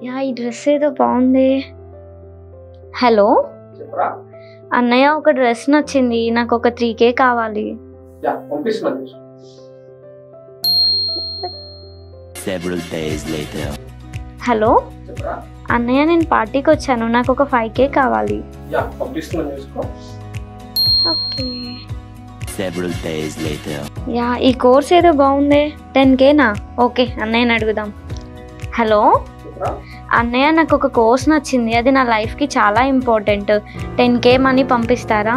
Yeah ఈ dress ఏదో బాగుంది. హలో అన్నయ్య, ఒక డ్రెస్ నచ్చింది, నాకు ఒక 3K కావాలి. హలో అన్నయ్య, నేను పార్టీకి వచ్చాను, నాకు ఒక 5K కావాలి. యా ఈ కోర్స్ ఏదో బాగుంది, 10Kనా? ఓకే అన్నయ్యని అడుగుదాం. హలో అన్నయ్య, నాకు ఒక కోర్స్ నచ్చింది, అది నా లైఫ్కి చాలా ఇంపార్టెంట్. 10K మనీ పంపిస్తారా?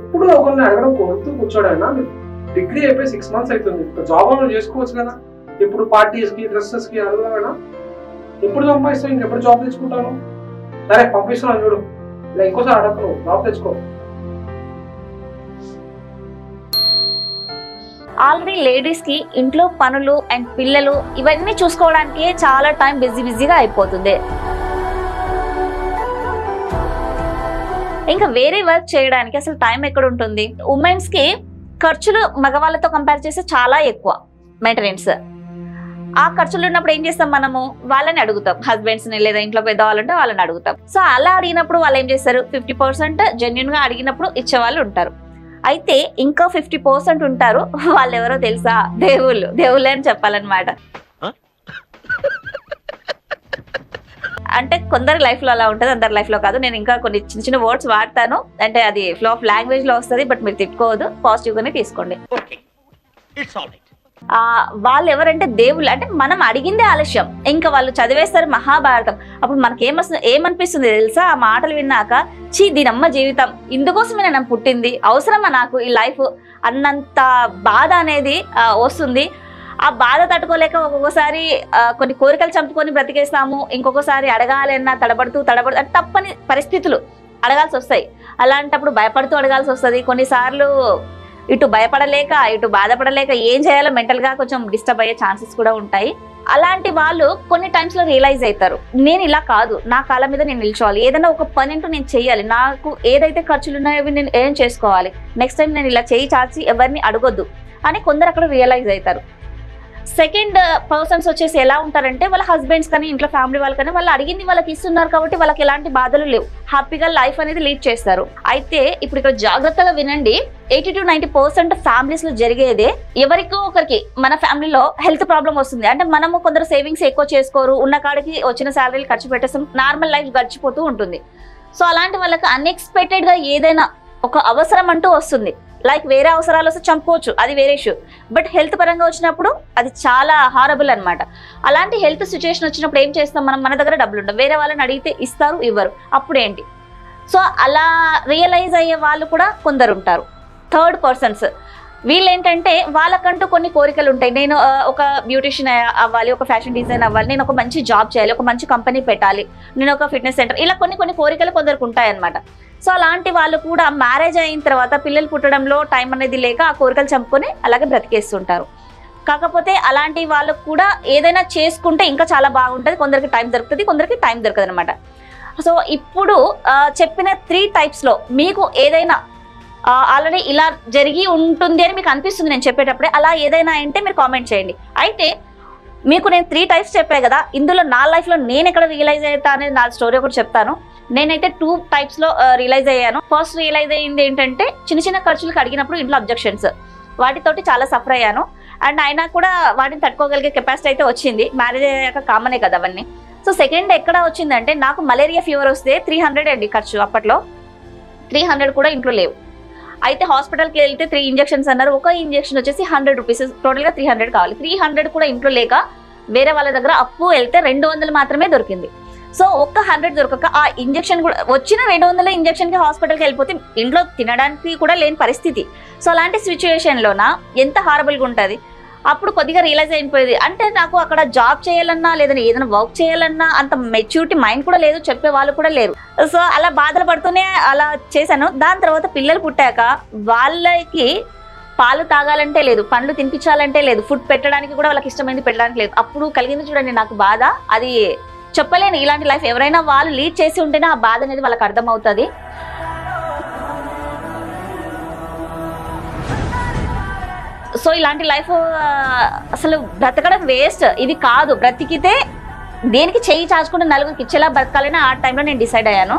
ఇప్పుడు ఒకరిని అడగడం కొడుతూ కూర్చోడైనా డిగ్రీ అయిపోయి 6 months అవుతుంది. జాబ్ అన్న చేసుకోవచ్చు కదా. ఇప్పుడు పార్టీస్ కి డ్రెస్సెస్ కి అడగలేనా? ఎప్పుడు సంపాదిస్తావు? ఇంకెప్పుడు జాబ్ తెచ్చుకుంటాను? సరే పంపిస్తున్నాను చూడు, ఇలా ఇంకోసారి అడగను, జాబ్ తెచ్చుకో. ఆల్రెడీ లేడీస్ కి ఇంట్లో పనులు అండ్ పిల్లలు ఇవన్నీ చూసుకోవడానికి చాలా టైం బిజీగా అయిపోతుంది. ఇంకా వేరే వర్క్ చేయడానికి అసలు టైం ఎక్కడ ఉంటుంది? ఉమెన్స్ కి ఖర్చులు మగవాళ్ళతో కంపేర్ చేస్తే చాలా ఎక్కువ మెయింటెనెన్స్. ఆ ఖర్చులు ఉన్నప్పుడు ఏం చేస్తాం మనము? వాళ్ళని అడుగుతాం, హస్బెండ్స్ ని లేదా ఇంట్లో పెద్దవాళ్ళంటే వాళ్ళని అడుగుతాం. సో అలా అడిగినప్పుడు వాళ్ళు ఏం చేస్తారు? 50% జెన్యున్ గా అడిగినప్పుడు ఇచ్చేవాళ్ళు ఉంటారు. అయితే ఇంకా 50% ఉంటారు, వాళ్ళు ఎవరో తెలుసా? దేవుళ్ళు అని చెప్పాలన్నమాట. అంటే కొందరి లైఫ్ లో అలా ఉంటుంది, అందరి లైఫ్ లో కాదు. నేను ఇంకా కొన్ని చిన్న చిన్న వర్డ్స్ వాడతాను, అంటే అది ఫ్లో ఆఫ్ లాంగ్వేజ్ లో వస్తుంది, బట్ మీరు తిట్టుకోవద్దు, పాజిటివ్ గానే తీసుకోండి. వాళ్ళు ఎవరంటే దేవుళ్ళు. అంటే మనం అడిగిందే ఆలస్యం, ఇంకా వాళ్ళు చదివేస్తారు మహాభారతం. అప్పుడు మనకి ఏమనిపిస్తుంది తెలుసా? ఆ మాటలు విన్నాక, చీ దీనమ్మ జీవితం, ఇందుకోసమే నేను పుట్టింది, అవసరమా నాకు ఈ లైఫ్ అన్నంత బాధ అనేది వస్తుంది. ఆ బాధ తట్టుకోలేక ఒక్కొక్కసారి కొన్ని కోరికలు చంపుకొని బ్రతికేస్తాము. ఇంకొకసారి అడగాలన్నా తడబడుతూ అంటే తప్పని పరిస్థితులు అడగాల్సి వస్తాయి. అలాంటప్పుడు భయపడుతూ అడగాల్సి వస్తుంది. కొన్నిసార్లు ఇటు భయపడలేక ఇటు బాధపడలేక ఏం చేయాలో మెంటల్ గా కొంచెం డిస్టర్బ్ అయ్యే ఛాన్సెస్ కూడా ఉంటాయి. అలాంటి వాళ్ళు కొన్ని టైమ్స్ లో రియలైజ్ అవుతారు, నేను ఇలా కాదు, నా కాళ్ళ మీద నేను నిల్చోవాలి, ఏదైనా ఒక పని అంటూ నేను చేయాలి, నాకు ఏదైతే ఖర్చులు ఉన్నాయో నేను ఏం చేసుకోవాలి, నెక్స్ట్ టైం నేను ఇలా చేయి చాచి ఎవరిని అడగొద్దు అని కొందరు అక్కడ రియలైజ్ అవుతారు. సెకండ్ పర్సన్స్ వచ్చేసి ఎలా ఉంటారంటే, వాళ్ళ హస్బెండ్స్ కానీ ఇంట్లో ఫ్యామిలీ వాళ్ళు కానీ వాళ్ళు అడిగింది వాళ్ళకి ఇస్తున్నారు కాబట్టి వాళ్ళకి ఎలాంటి బాధలు లేవు, హ్యాపీగా లైఫ్ అనేది లీడ్ చేస్తారు. అయితే ఇప్పుడు ఇక్కడ జాగ్రత్తగా వినండి, 80 to 90% ఫ్యామిలీస్ లో జరిగేదే ఎవరికో ఒకరికి మన ఫ్యామిలీలో హెల్త్ ప్రాబ్లం వస్తుంది. అంటే మనము కొందరు సేవింగ్స్ ఎక్కువ చేసుకోరు, ఉన్న కాడికి వచ్చిన శాలరీలు ఖర్చు పెట్టేస్తాం, నార్మల్ లైఫ్ గడిచిపోతూ ఉంటుంది. సో అలాంటి వాళ్ళకి అన్ఎక్స్పెక్టెడ్ గా ఏదైనా ఒక అవసరం అంటూ వస్తుంది. లైక్ వేరే అవసరాలు వస్తే చంపుకోవచ్చు, అది వేరే ఇష్యూ, బట్ హెల్త్ పరంగా వచ్చినప్పుడు అది చాలా హారబుల్ అనమాట. అలాంటి హెల్త్ సిచ్యువేషన్ వచ్చినప్పుడు ఏం చేస్తాం మనం? మన దగ్గర డబ్బులు ఉండవు, వేరే వాళ్ళని అడిగితే ఇస్తారు, ఇవ్వరు, అప్పుడు ఏంటి? సో అలా రియలైజ్ అయ్యే వాళ్ళు కూడా కొందరు ఉంటారు. థర్డ్ పర్సన్స్ వీళ్ళు ఏంటంటే, వాళ్ళకంటూ కొన్ని కోరికలు ఉంటాయి. నేను ఒక బ్యూటిషియన్ అవ్వాలి, ఒక ఫ్యాషన్ డిజైన్ అవ్వాలి, నేను ఒక మంచి జాబ్ చేయాలి, ఒక మంచి కంపెనీ పెట్టాలి, నేను ఒక ఫిట్నెస్ సెంటర్, ఇలా కొన్ని కోరికలు కొందరికి ఉంటాయన్నమాట. సో అలాంటి వాళ్ళు కూడా మ్యారేజ్ అయిన తర్వాత పిల్లలు పుట్టడంలో టైం అనేది లేక ఆ కోరికలు చంపుకొని అలాగే బ్రతికేస్తుంటారు. కాకపోతే అలాంటి వాళ్ళకు కూడా ఏదైనా చేసుకుంటే ఇంకా చాలా బాగుంటుంది. కొందరికి టైం దొరుకుతుంది, కొందరికి టైం దొరకదు అనమాట. సో ఇప్పుడు చెప్పిన 3 typesలో మీకు ఏదైనా ఆల్రెడీ ఇలా జరిగి ఉంటుంది అని మీకు అనిపిస్తుంది నేను చెప్పేటప్పుడే, అలా ఏదైనా అంటే మీరు కామెంట్ చేయండి. అయితే మీకు నేను 3 types చెప్పాను కదా, ఇందులో నా లైఫ్లో నేను ఎక్కడ రియలైజ్ అవుతా అనేది నా స్టోరీ ఒకటి చెప్తాను. నేనైతే 2 typesలో రియలైజ్ అయ్యాను. ఫస్ట్ రియలైజ్ అయ్యింది ఏంటంటే, చిన్న ఖర్చులకు అడిగినప్పుడు ఇంట్లో అబ్జెక్షన్స్, వాటితోటి చాలా సఫర్ అయ్యాను. అండ్ అయినా కూడా వాటిని తట్టుకోగలిగే కెపాసిటీ అయితే వచ్చింది. మ్యారేజ్ అయ్యాక కామనే కదా అవన్నీ. సో సెకండ్ ఎక్కడ వచ్చిందంటే, నాకు మలేరియా ఫీవర్ వస్తే 300 అండి ఖర్చు. అప్పట్లో 300 కూడా ఇంట్లో లేవు. అయితే హాస్పిటల్కి వెళ్తే 3 injections అన్నారు. ఒక ఇంజెక్షన్ వచ్చేసి 100 rupees, టోటల్గా 300 కావాలి. 300 కూడా ఇంట్లో లేక వేరే వాళ్ళ దగ్గర అప్పు వెళ్తే 200 మాత్రమే దొరికింది. సో ఒక్క 100 దొరకక ఆ ఇంజెక్షన్ కూడా వచ్చిన 200 ఇంజెక్షన్కి హాస్పిటల్కి వెళ్ళిపోతే ఇంట్లో తినడానికి కూడా లేని పరిస్థితి. సో అలాంటి సిచ్యువేషన్లోన ఎంత హారబుల్గా ఉంటుంది. అప్పుడు కొద్దిగా రియలైజ్ అయిపోయేది, అంటే నాకు అక్కడ జాబ్ చేయాలన్నా లేదని ఏదైనా వర్క్ చేయాలన్నా అంత మెచ్యూరిటీ మైండ్ కూడా లేదు, చెప్పే వాళ్ళు కూడా లేరు. సో అలా బాధలు పడుతూనే అలా చేశాను. దాని తర్వాత పిల్లలు పుట్టాక వాళ్ళకి పాలు తాగాలంటే లేదు, పండ్లు తినిపించాలంటే లేదు, ఫుడ్ పెట్టడానికి కూడా వాళ్ళకి ఇష్టమైంది పెట్టడానికి లేదు. అప్పుడు కలిగింది చూడండి నాకు బాధ, అది చెప్పలేను. ఇలాంటి లైఫ్ ఎవరైనా వాళ్ళు లీడ్ చేసి ఉంటేనే ఆ బాధ అనేది వాళ్ళకి అర్థమవుతుంది. సో ఇలాంటి లైఫ్ అసలు బ్రతకడం వేస్ట్. ఇది కాదు, బ్రతికితే దేనికి చెయ్యి చాచుకుంటే నలుగురికి ఇచ్చేలా బతకాలని ఆ టైంలో నేను డిసైడ్ అయ్యాను.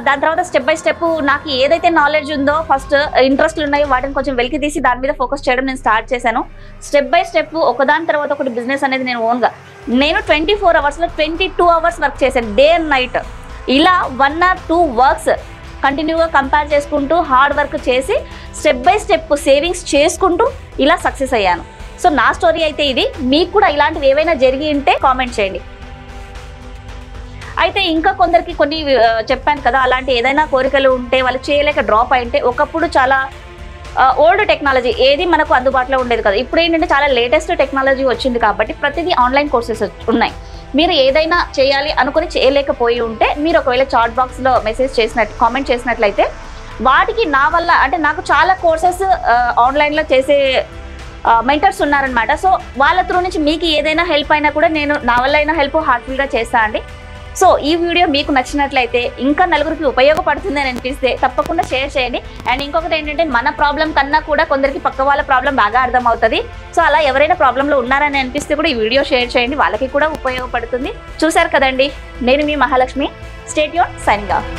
దాని తర్వాత స్టెప్ బై స్టెప్ నాకు ఏదైతే నాలెడ్జ్ ఉందో, ఫస్ట్ ఇంట్రెస్ట్లు ఉన్నాయో వాటిని కొంచెం వెలికి తీసి దాని మీద ఫోకస్ చేయడం నేను స్టార్ట్ చేశాను. స్టెప్ బై స్టెప్ ఒకదాని తర్వాత ఒకటి బిజినెస్ అనేది నేను ఓన్గా 24 అవర్స్లో 22 అవర్స్ వర్క్ చేశాను, డే అండ్ నైట్. ఇలా 1 or 2 వర్క్స్ కంటిన్యూగా కంపేర్ చేసుకుంటూ హార్డ్ వర్క్ చేసి స్టెప్ బై స్టెప్ సేవింగ్స్ చేసుకుంటూ ఇలా సక్సెస్ అయ్యాను. సో నా స్టోరీ అయితే ఇది. మీకు కూడా ఇలాంటివి ఏవైనా జరిగి ఉంటే కామెంట్ చేయండి. అయితే ఇంకా కొందరికి కొన్ని చెప్పాను కదా, అలాంటి ఏదైనా కోరికలు ఉంటే వాళ్ళు చేయలేక డ్రాప్ అయింటే, ఒకప్పుడు చాలా ఓల్డ్ టెక్నాలజీ ఏది మనకు అందుబాటులో ఉండేది కదా. ఇప్పుడు ఏంటంటే చాలా లేటెస్ట్ టెక్నాలజీ వచ్చింది కాబట్టి ప్రతిదీ ఆన్లైన్ కోర్సెస్ ఉన్నాయి. మీరు ఏదైనా చేయాలి అనుకుని చేయలేకపోయి ఉంటే మీరు ఒకవేళ చాట్ బాక్స్లో కామెంట్ చేసినట్లయితే వాటికి నా వల్ల, అంటే నాకు చాలా కోర్సెస్ ఆన్లైన్లో చేసే మెంటర్స్ ఉన్నారనమాట. సో వాళ్ళ త్రూ నుంచి మీకు ఏదైనా హెల్ప్ అయినా కూడా నేను నా వల్ల అయినా హెల్ప్ హార్ట్ఫుల్గా చేస్తాను అండి. సో ఈ వీడియో మీకు నచ్చినట్లయితే, ఇంకా నలుగురికి ఉపయోగపడుతుంది అని అనిపిస్తే తప్పకుండా షేర్ చేయండి. అండ్ ఇంకొకటి ఏంటంటే, మన ప్రాబ్లం కన్నా కూడా కొందరికి పక్క వాళ్ళ ప్రాబ్లం బాగా అర్థమవుతుంది. సో అలా ఎవరైనా ప్రాబ్లంలో ఉన్నారని అనిపిస్తే కూడా ఈ వీడియో షేర్ చేయండి, వాళ్ళకి కూడా ఉపయోగపడుతుంది. చూశారు కదండి, నేను మీ Mahalakshmi. Stay tuned, signing of.